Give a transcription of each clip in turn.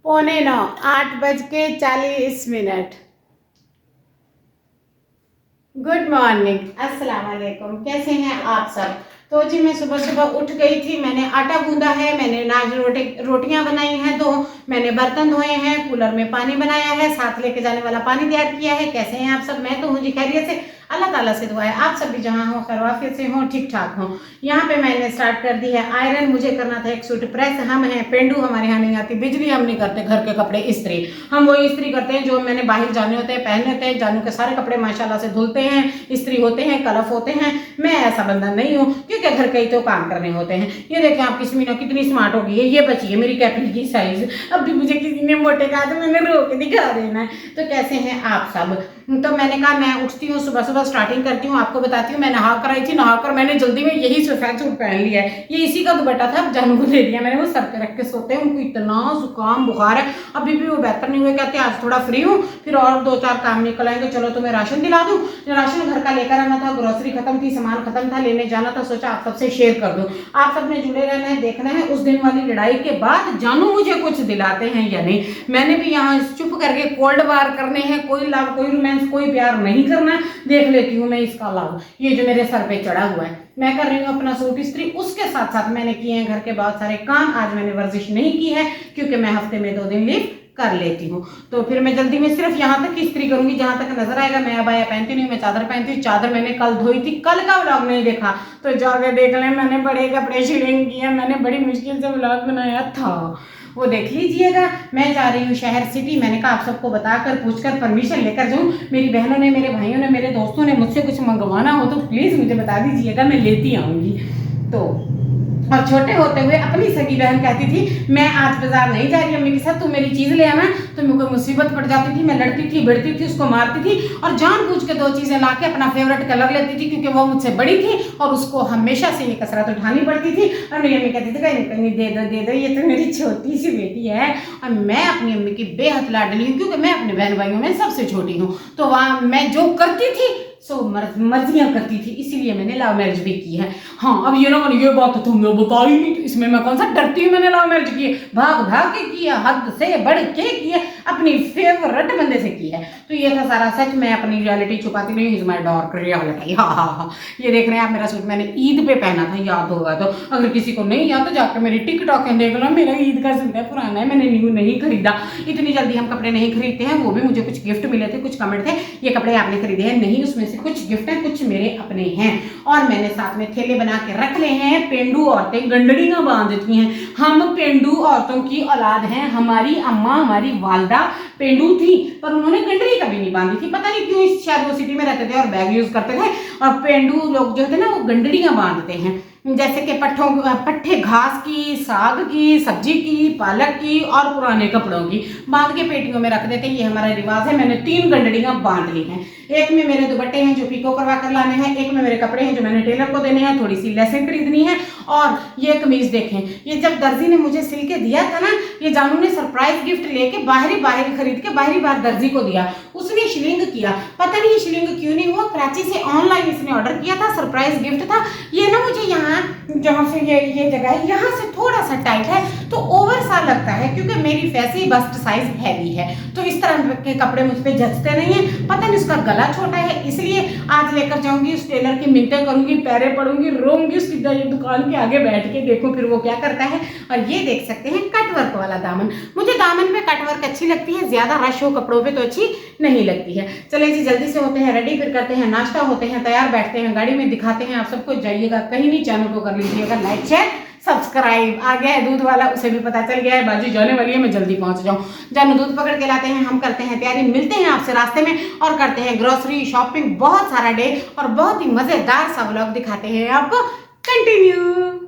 पौने 9, 8:40। Good morning, अस्सलाम वालेकुम। कैसे हैं आप सब? तो जी मैं सुबह सुबह उठ गई थी। मैंने आटा गूंदा है, मैंने नाज रोटियां बनाई हैं, तो मैंने बर्तन धोए हैं, कूलर में पानी बनाया है, साथ लेके जाने वाला पानी तैयार किया है। कैसे हैं आप सब? मैं तो हूँ जी खैरियत से। अल्लाह ताला से दुआ है आप सब भी जहाँ हो खैरियत से हो, ठीक ठाक हो। यहाँ पे मैंने स्टार्ट कर दी है आयरन। मुझे करना था एक सूट प्रेस। हम हैं पेंडू, हमारे यहाँ नहीं आती बिजली, हम नहीं करते घर के कपड़े इस्त्री। हम वो इस्त्री करते हैं जो मैंने बाहर जाने होते हैं, पहनने होते हैं। जानू के सारे कपड़े माशाल्लाह से धुलते हैं, इस्त्री होते हैं, कलफ होते हैं। मैं ऐसा बंदा नहीं हूँ क्योंकि घर के ही तो काम करने होते हैं। ये देखें आप, किस्मीना कितनी स्मार्ट हो गई है। ये बची है मेरी कैपरी की साइज। अब भी मुझे किसी ने मोटे कहा तो मैंने रो के दिखा देना है। तो कैसे हैं आप सब? तो मैंने कहा मैं उठती हूँ सुबह सुबह, स्टार्टिंग करती हूँ, आपको बताती हूँ। मैं नहा कर आई थी, नहाकर मैंने जल्दी में यही सफेद सूट पहन लिया है। ये इसी का दुपट्टा था, जानू को दे दिया मैंने। वो सर पे रख के सोते हैं, उनको इतना जुकाम बुखार है, अभी भी वो बेहतर नहीं हुए। कहते हैं आज थोड़ा फ्री हूँ, फिर और 2-4 काम निकल आएंगे, चलो तुम्हें राशन दिला दूँ। राशन घर का लेकर आना था, ग्रोसरी खत्म थी, सामान खत्म था, लेने जाना था, सोचा आप सबसे शेयर कर दूँ। आप सबने जुड़े रहना है, देखना है उस दिन वाली लड़ाई के बाद जानू मुझे कुछ दिलाते हैं या नहीं। मैंने भी यहाँ चुप करके कोल्ड वार करने हैं, कोई लव, कोई रोमांस, कोई प्यार नहीं करना। देख लेती हूँ मैं इसका लाभ। ये जो मेरे सर पे चढ़ा हुआ है, मैं कर रही हूँ अपना सूट इस्त्री। उसके साथ साथ मैंने किए हैं घर के बहुत सारे काम। आज मैंने वर्जिश नहीं की है क्योंकि मैं हफ्ते में 2 दिन लीव कर लेती हूँ। तो फिर मैं जल्दी में सिर्फ यहाँ तक इस्त्री करूंगी जहां तक नजर आएगा। मैं अबाया पहनती नहीं, मैं चादर पहनती हूँ। चादर मैंने कल धोई थी, कल का व्लॉग नहीं देखा तो जाके देख लें। मैंने बड़े कपड़े शिलिंग किए, मैंने बड़ी मुश्किल से व्लॉग बनाया था, वो देख लीजिएगा। मैं जा रही हूँ शहर सिटी। मैंने कहा आप सबको बताकर पूछकर परमिशन लेकर जाऊँ। मेरी बहनों ने, मेरे भाइयों ने, मेरे दोस्तों ने मुझसे कुछ मंगवाना हो तो प्लीज मुझे बता दीजिएगा, मैं लेती आऊंगी। तो और छोटे होते हुए अपनी सगी बहन कहती थी मैं आज बाजार नहीं जा रही अम्मी के साथ, तू मेरी चीज ले आना। तो मुझे मुसीबत पड़ जाती थी, मैं लड़ती थी, भिड़ती थी, उसको मारती थी और जानबूझ के 2 चीजें ला के अपना फेवरेट कलर लेती थी क्योंकि वो मुझसे बड़ी थी और उसको हमेशा से ये कसरत उठानी पड़ती थी। और मेरी अम्मी कहती थी कहीं कहीं दे दो दे दो, ये तो मेरी छोटी सी बेटी है। और मैं अपनी अम्मी की बेहद लाडली हूँ क्योंकि मैं अपने बहन भाइयों में सबसे छोटी हूँ। तो वहां मैं जो करती थी सो मर्जियां करती थी, इसीलिए मैंने लव मैरिज भी की है। हाँ अब ये ना ये बात तो तुमने बताई नहीं, तो इसमें मैं कौन सा डरती हूँ? मैंने लव मैरिज की है, भाग भाग के किया, हद से बढ़ के किया, अपनी फेवरेट बंदे से की है। तो ये था सारा सच। मैं अपनी रियलिटी छुपाती नहीं, इज माय डार्क रियलिटी। हाँ हाँ हाँ, ये देख रहे हैं आप मेरा सूट मैंने ईद पे पहना था, याद होगा तो। अगर किसी को नहीं याद तो जाकर मेरी टिकटॉक देख लो, मेरा ईद का सूट है, पुराना है, मैंने न्यू नहीं खरीदा। इतनी जल्दी हम कपड़े नहीं खरीदते हैं। वो भी मुझे कुछ गिफ्ट मिले थे, कुछ कमेंट थे ये कपड़े आपने खरीदे हैं, नहीं उसमें से कुछ गिफ्ट है, कुछ मेरे अपने हैं। और मैंने साथ में थैले बना के रख ले हैं। पेंडू औरतें गंडड़ियां बांधती हैं। हम पेंडू औरतों की औलाद हैं। हमारी अम्मा, हमारी वालदा पेंडू थी पर उन्होंने गंडड़ी कभी नहीं बांधी थी, पता नहीं क्यों। शायद वो सिटी में रहते थे और बैग यूज करते थे। और पेंडू लोग जो थे ना वो गंडड़ियां बांधते हैं, जैसे कि पट्ठे घास की, साग की, सब्जी की, पालक की और पुराने कपड़ों की बांध के पेटियों में रख देते हैं। ये हमारा रिवाज है। मैंने 3 गंडड़ियां बांध ली हैं। एक में मेरे दुपट्टे हैं जो पीको करवा कर लाने हैं, एक में मेरे कपड़े हैं जो मैंने टेलर को देने हैं, थोड़ी सी लेसें खरीदनी है। और ये कमीज देखें, ये जब दर्जी ने मुझे सिल के दिया था ना, ये जानू ने सरप्राइज गिफ्ट लेके बाहरी खरीद के बाहरी बार दर्जी को दिया। उसने शिलिंग किया, पता नहीं ये शिलिंग क्यों नहीं हुआ। कराची से ऑनलाइन इसने ऑर्डर किया था, सरप्राइज गिफ्ट था। ये ना मुझे यहाँ जहाँ से ये जगह है यहाँ से थोड़ा सा टाइट है तो ओवर सा लगता है क्योंकि मेरी वैसी बस्ट साइज हैवी है, तो इस तरह के कपड़े मुझ पे जचते नहीं है। पता नहीं उसका गला छोटा है, इसलिए आज लेकर जाऊंगी, उस टेलर की मिन्नतें करूंगी, पैरे पड़ूंगी, रोऊंगी उसकी दुकान के आगे बैठ के, देखो फिर वो क्या करता है। और ये देख सकते हैं कट वर्क वाला दामन। मुझे दामन पे कट वर्क अच्छी लगती है, ज्यादा रश हो कपड़ों पे तो अच्छी नहीं लगती है। चले जी जल्दी से होते हैं रेडी, फिर करते हैं नाश्ता, होते हैं तैयार, बैठते हैं गाड़ी में, दिखाते हैं आप सबको। जाइएगा कहीं नहीं, चैनल को कर लीजिएगा लाइक शेयर सब्सक्राइब। आ गया है दूध वाला, उसे भी पता चल गया है बाजी जाने वाली है, मैं जल्दी पहुंच जाऊं। जानू दूध पकड़ के लाते हैं, हम करते हैं तैयारी, मिलते हैं आपसे रास्ते में और करते हैं ग्रोसरी शॉपिंग। बहुत सारा डे और बहुत ही मजेदार सा व्लॉग दिखाते हैं आपको। कंटिन्यू।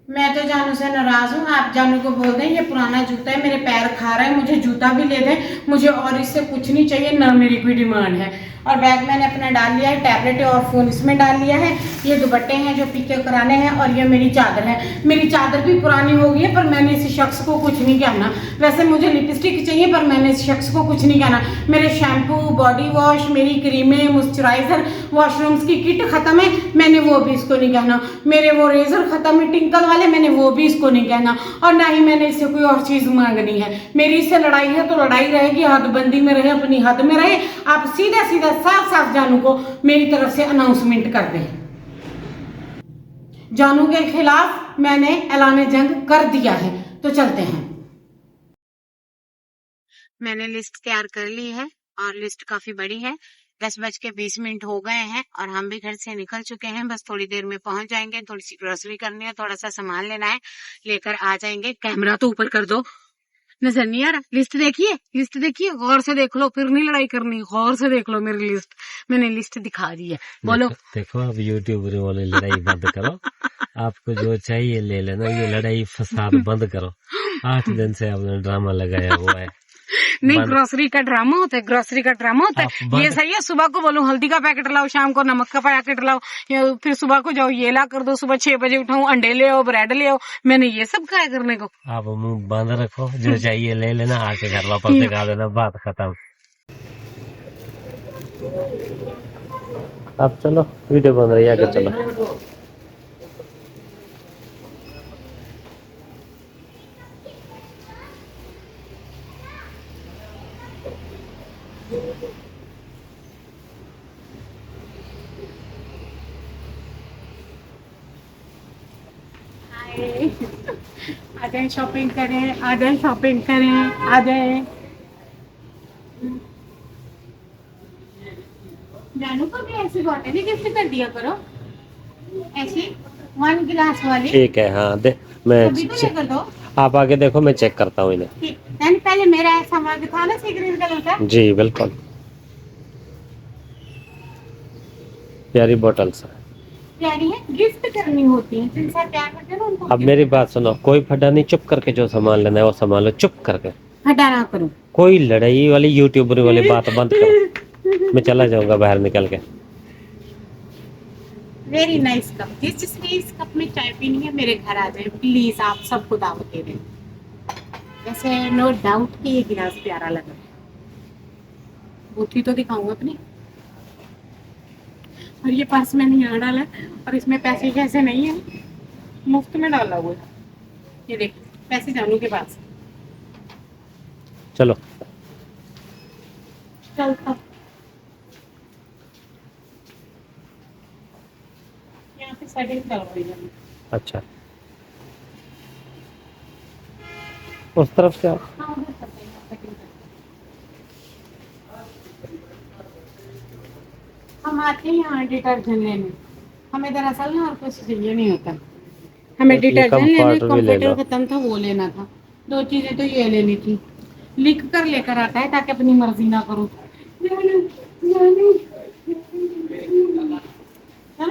मैं तो जानू से नाराज हूँ। आप जानू को बोल दें ये पुराना जूता है, मेरे पैर खा रहा है, मुझे जूता भी ले दें, मुझे और इससे कुछ नहीं चाहिए, ना मेरी कोई डिमांड है। और बैग मैंने अपना डाल लिया है, टैबलेट और फ़ोन इसमें डाल लिया है। ये दुपट्टे हैं जो पीके कराने हैं और ये मेरी चादर है। मेरी चादर भी पुरानी हो गई है पर मैंने इस शख्स को कुछ नहीं कहना। वैसे मुझे लिपस्टिक चाहिए पर मैंने इस शख्स को कुछ नहीं कहना। मेरे शैम्पू, बॉडी वॉश, मेरी क्रीमें, मॉइस्चराइज़र, वॉशरूम्स की किट ख़त्म है, मैंने वो भी इसको नहीं कहना। मेरे वो रेज़र ख़त्म है टिंकल वाले, मैंने वो भी इसको नहीं कहना। और ना ही मैंने इससे कोई और चीज़ मांगनी है। मेरी इससे लड़ाई है तो लड़ाई रहेगी, हदबंदी में रहे, अपनी हद में रहे। आप सीधा सीधा साफ साफ जानू को मेरी तरफ से अनाउंसमेंट कर दें। जानू के खिलाफ मैंने ऐलान जंग कर दिया है। तो चलते हैं। मैंने लिस्ट तैयार कर ली है और लिस्ट काफी बड़ी है। 10:20 हो गए हैं और हम भी घर से निकल चुके हैं। बस थोड़ी देर में पहुंच जाएंगे। थोड़ी सी ग्रोसरी करनी है, थोड़ा सा सामान लेना है, लेकर आ जाएंगे। कैमरा तो ऊपर कर दो, नजर नहीं आ रहा। लिस्ट देखिए, लिस्ट देखिए, गौर से देख लो, फिर नहीं लड़ाई करनी। गौर से देख लो मेरी लिस्ट, मैंने लिस्ट दिखा दी है। बोलो। देखो अब यूट्यूब वाली लड़ाई बंद करो। आपको जो चाहिए ले लेना, ये लड़ाई फसाद बंद करो। 8 दिन से आपने ड्रामा लगाया हुआ है। नहीं, ग्रोसरी का ड्रामा होता है, ग्रोसरी का ड्रामा होता है। ये सही है, सुबह को बोलूं हल्दी का पैकेट लाओ, शाम को नमक का पैकेट लाओ, फिर सुबह को जाओ ये ला कर दो, सुबह 6 बजे उठाऊं अंडे ले आओ, ब्रेड ले आओ। मैंने ये सब क्या करने को। आप मुंह बंद रखो, जो चाहिए ले लेना, आके घर वापस दिखा देना, बात खत्म। अब चलो, वीडियो बन रही है, आगे चलो। आ जाए शॉपिंग करें, आ जाए शॉपिंग करें, आ जाए। जानू को भी ऐसी बॉटल ही गिफ्ट कर दिया करो, ऐसी 1 गिलास वाली। ठीक है, हाँ दे, मैं अभी तो लेकर दो। आप आगे देखो, मैं चेक करता हूँ इन्हें। पहले मेरा ऐसा मग था ना सी ग्रीन कलर का। जी बिल्कुल, प्यारी बॉटल्स है, प्यारी है, गिफ्ट करनी होती है, जिनसे प्यार करते हैं ना उनको। अब मेरी बात सुनो, कोई फटा नहीं, चुप करके जो सामान लेना है वो सामान लो, चुप करके। हटा ना करो, कोई लड़ाई वाली यूट्यूबर वाली बात बंद करो। मैं चला जाऊंगा बाहर निकल के। Very nice cup. जिसने इस कप में चाय पीनी है मेरे घर आ जाए प्लीज, आप सबको दावत दे दें। वैसे नो डाउट कि ये गिलास प्यारा लगा है। बूथी तो दिखाऊंगा अपनी। और ये पर्स मैंने यहाँ डाला है और इसमें पैसे कैसे नहीं है, मुफ्त में डाला हुआ है। ये देख, पैसे जानू के पास। चलो चल अब यहाँ पे सेटिंग करवाई जानी। अच्छा, उस तरफ से आप हाँ उधर करते हैं, सेटिंग करते हैं। हम आते हैं यहाँ डिटर्जेंट लेने। हमें दरअसल ना और कुछ चाहिए नहीं होता। हमें डिटर्जेंट लेना, कंफर्टर खत्म था वो लेना था, 2 चीजें तो ये लेनी थी। लिख कर लेकर आता है ताकि अपनी मर्जी ना करो।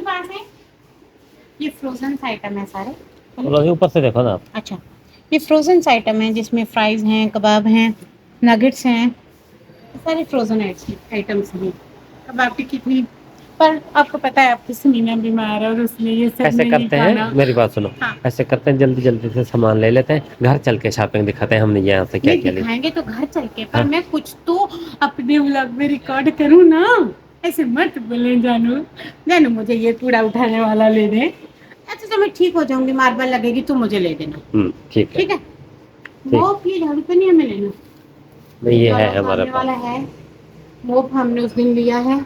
पास है ये फ्रोजन आइटम है सारे। ऊपर से देखो ना। अच्छा, ये फ्रोजन आइटम है जिसमें फ्राइज हैं, कबाब हैं, नगेट्स हैं, सारे फ्रोजन आइटम्स हैं। कबाब की कितनी, पर आपको पता है आपकी सुनीना बीमार है और उसने ये सब ऐसे नहीं करते हैं, खाना। मेरी बात सुनो। हाँ। ऐसे करते हैं, जल्दी जल्दी से सामान ले लेते हैं, घर चल के शॉपिंग दिखाते हैं। हमने यहाँ से क्या क्या लिया, दिखाएंगे तो घर चल के, पर हाँ। मैं कुछ तो अपने व्लॉग में रिकॉर्ड करूँ ना। ऐसे मत बोले जानू। जानू मुझे ये कूड़ा उठाने वाला ले दे। अच्छा तो मैं ठीक हो जाऊंगी, मार्बल लगेगी तो मुझे ले देना। ठीक है, ठीक है। मोप ये झाड़ू पे नहीं हमें लेना, नहीं ये है हमारे वाला पास। है। मोप हमने उस दिन लिया है,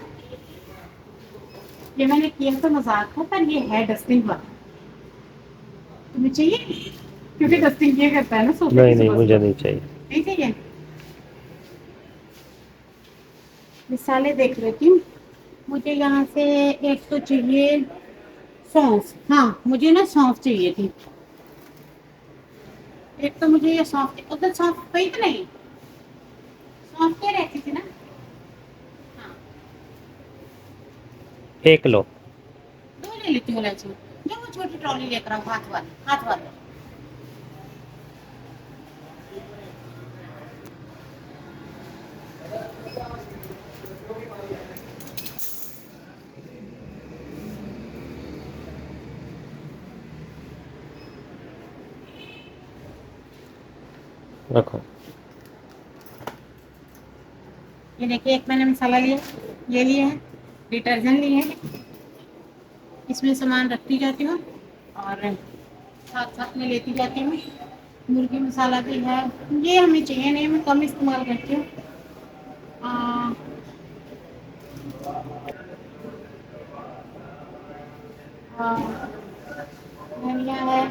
ये मैंने किया तो मजाक था, पर ये है डस्टिंग वाला। तुम्हें चाहिए? क्योंकि डस्टिंग ये करता है ना सोफे। नहीं नहीं, मुझे नहीं चाहिए। नहीं चाहिए। मिसालें देख लेती हूँ। मुझे यहाँ से एक तो चाहिए सौंफ। हाँ मुझे ना सौंफ चाहिए थी। एक तो मुझे ये सौंफ, उधर सौंफ पई तो नहीं, सौंफ क्या रहती थी ना। हाँ 1 लो। 2 ले लेती हूँ इलायची। जो वो छोटी ट्रॉली लेकर आओ, हाथ वाली, हाथ वाली। रखो। ये देखिए, एक मैंने मसाला लिया, ये लिया है, डिटर्जेंट लिया है, इसमें सामान रखती जाती हूँ और साथ साथ में लेती जाती हूँ। मुर्गी मसाला भी है, ये हमें चाहिए नहीं, मैं कम इस्तेमाल करती हूँ। धनिया है,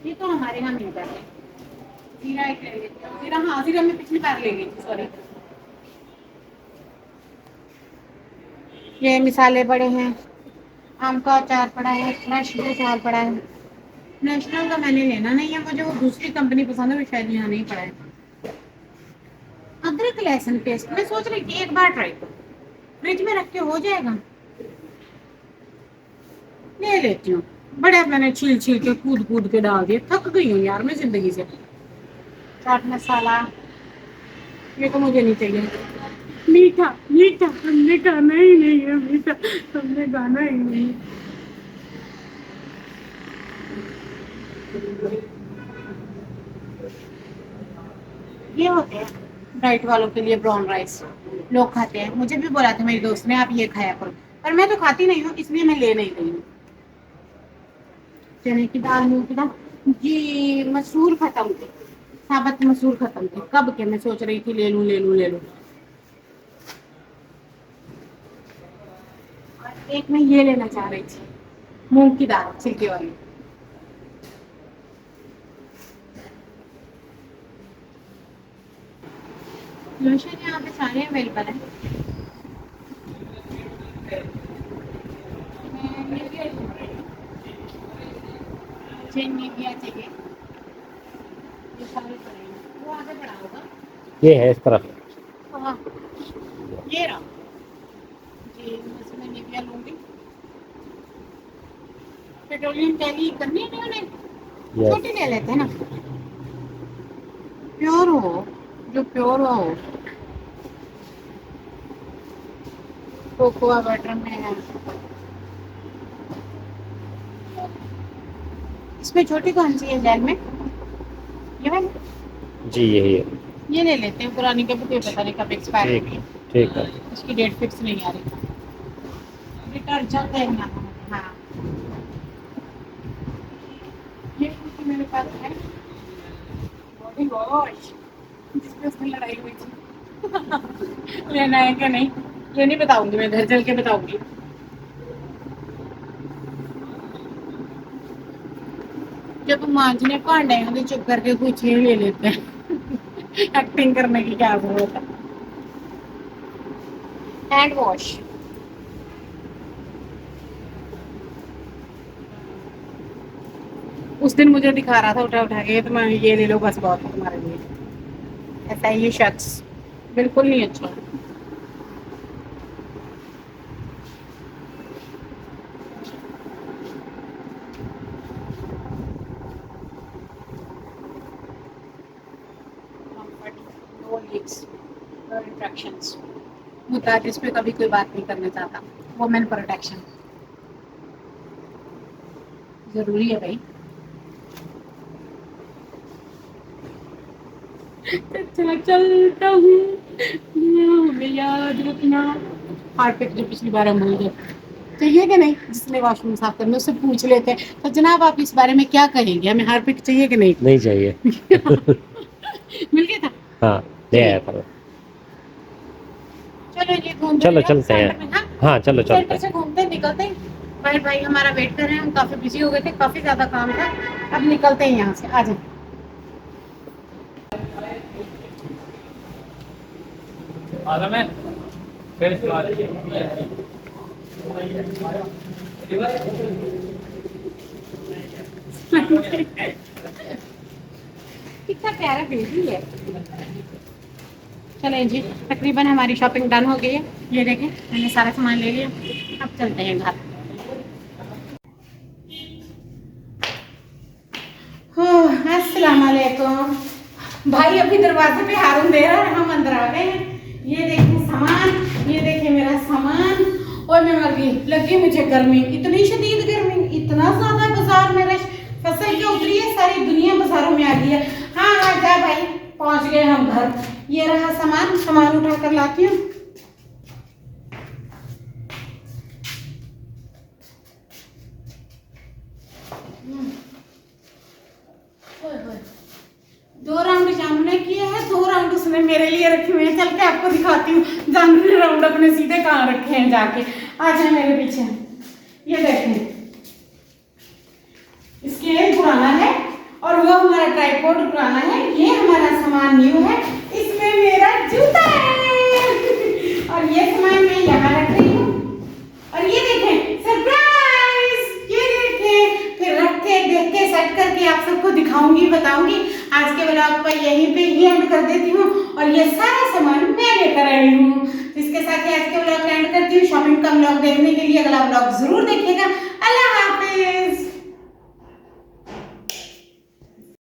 ये तो हमारे यहाँ मिलता है। जीरा एक ले लेती हूँ, जीरा, हाँ जीरा मैं पिछली बार ले गई थी, सॉरी। ये मिसाले पड़े हैं, आम का अचार पड़ा है, फ्रेश का अचार पड़ा है। नेशनल का मैंने लेना नहीं है, मुझे वो दूसरी कंपनी पसंद है, वो शायद यहाँ नहीं पड़ा है। अदरक लहसुन पेस्ट मैं सोच रही थी एक बार ट्राई करूँ, फ्रिज में रख के हो जाएगा, ले लेती हूँ। बड़े मैंने छील छील के कूद कूद के डाल दिए, थक गई हूँ यार मैं जिंदगी से। चाट मसाला, ये तो मुझे नहीं चाहिए। मीठा मीठा हमने खाना ही नहीं है, मीठा हमने खाना ही नहीं। ये होते हैं डाइट वालों के लिए ब्राउन राइस, लोग खाते हैं, मुझे भी बोला था मेरी दोस्त ने आप ये खाया करो, पर मैं तो खाती नहीं हूँ, इसलिए मैं ले नहीं गई हूँ। चने की दाल, मूंग की दाल, जी मसूर खत्म थे, साबुत मसूर खत्म थे, कब के मैं सोच रही थी ले लूं ले लूं ले लूं। और एक मैं ये लेना चाह रही थी, मूंग की दाल छिलके वाली। लोशन यहाँ पे सारे अवेलेबल हैं। मुझे निविया चाहिए, ये सारे पड़े हैं, वो आगे पड़ा होगा। ये है इस तरफ। हाँ, ये रहा जी, इसमें निविया लूंगी। पेट्रोलियम टैली करनी है उन्हें, छोटी ले लेते हैं ना, प्योर हो, जो प्योर हो। कोकोआ बटर में है, इसमें छोटी कौन सी है जेल में, ये वाली? जी यही है। ये ले लेते हैं, पुरानी का भी पता नहीं कब एक्सपायर ठीक होगी, ठीक है। उसकी डेट फिक्स नहीं आ रही। डिटर्जेंट देखना, हाँ ये मेरे पास है, बॉडी वॉश जिसमें उसमें लड़ाई हुई थी लेना है क्या नहीं, ये नहीं बताऊंगी, मैं घर चल के बताऊंगी। जब मांझने भांडे हैं तो चुप करके कुछ ही ले लेते हैं एक्टिंग करने की क्या जरूरत है। हैंड वॉश, उस दिन मुझे दिखा रहा था उठा उठा के, तो मैं ये ले लो बस बहुत है तुम्हारे लिए। ऐसा ये शख्स बिल्कुल नहीं अच्छा। नो लीक्स, नो इंट्रैक्शंस, मुद्दा जिस पे कभी कोई बात नहीं करना चाहता, वुमेन प्रोटेक्शन जरूरी है भाई। अच्छा चलता हूँ, हमें याद रखना। हार्पिक जो पिछली बार हम भूल गए, चाहिए कि नहीं, जिसने वॉशरूम साफ करना उससे पूछ लेते हैं। तो जनाब आप इस बारे में क्या कहेंगे, हमें हार्पिक चाहिए कि नहीं? नहीं चाहिए। मिल गया था, हाँ ले आया था। चलो ये घूमते चलो हैं, चलते हैं। हाँ? हाँ चलो चलते सेंटर से घूमते हैं, निकलते हैं। भाई भाई हमारा वेट कर रहे हैं, हम काफी बिजी हो गए थे, काफी ज्यादा काम था, अब निकलते हैं यहाँ से, आ जाए। कितना प्यारा बेबी है। चलें जी, तकरीबन हमारी शॉपिंग डन हो गई है, ये देखें मैंने सारा सामान ले लिया, अब चलते हैं घर। अस्सलाम वालेकुम भाई, अभी दरवाजे पे हारून दे रहा है, हम अंदर आ गए हैं। ये देखें सामान, ये देखें मेरा सामान, और मैं मर गई, लगी मुझे गर्मी, इतनी शदीद गर्मी, इतना ज्यादा बाजार में रश, फसल क्या उतरी है, सारी दुनिया बाजारों में आ गई है। हाँ हाँ जा भाई, पहुंच गए हम घर। ये रहा सामान, सामान उठा कर लाती हूँ। दो राउंड जानू ने किए हैं, 2 राउंड उसने मेरे लिए रखे हुए हैं। चल के आपको दिखाती हूँ जानू ने राउंड अपने सीधे कहाँ रखे हैं जाके। आ जाए मेरे पीछे। ये देखें, स्केल पुराना है और वो हमारा ट्राइपॉड पुराना है। ये हमारा सामान न्यू है। इसमें मेरा जूता है और ये सामान मैं यहाँ रख रही हूँ। और ये देखें सरप्राइज, ये देखें। फिर रख के देख के सेट करके आप सबको दिखाऊंगी, बताऊंगी। आज के ब्लॉग पर यहीं पे ही एंड कर देती हूँ और ये सारा सामान मैं लेकर आई हूँ। इसके साथ ही आज के ब्लॉग एंड करती हूँ। शॉपिंग का ब्लॉग देखने के लिए अगला ब्लॉग जरूर देखिएगा। अल्लाह हाफिज।